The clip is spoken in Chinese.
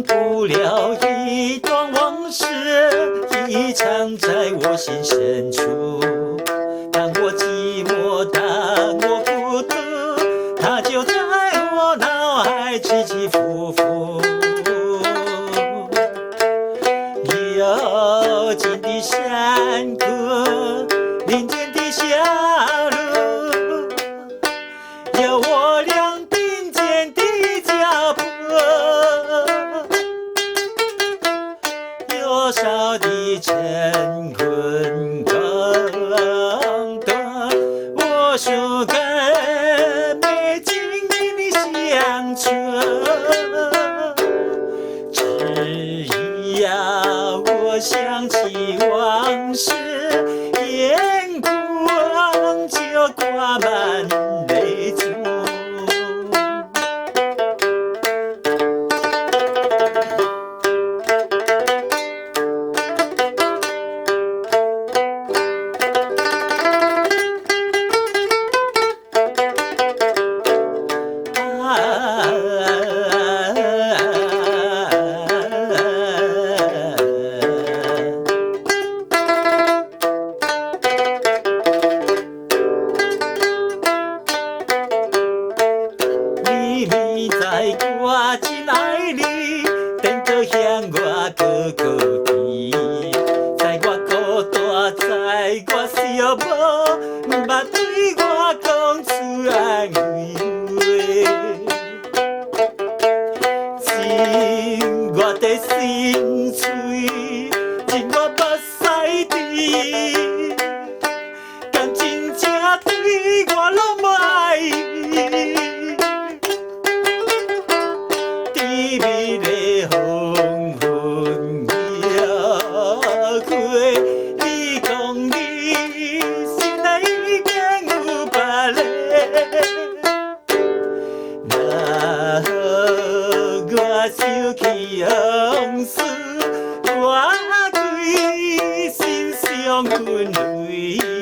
不了一段往事，已藏在我心深处。当我寂寞，当我孤独，它就在我脑海起起伏伏。幽静的山谷，林间的小路，有我俩并肩的脚步。多少的晨昏更短，我树根没经历的乡村，只要我想起往事，眼眶就挂满泪珠。你在我心爱里，等着向我高高低，在我孤单，在我寂寞，捌对我讲出安慰话，进我的心碎，进我目屎滴，敢真正对我拢无爱意。甜蜜的黄昏夜会，你讲你心内已经有别人，若我想起往事，我对心伤痕累。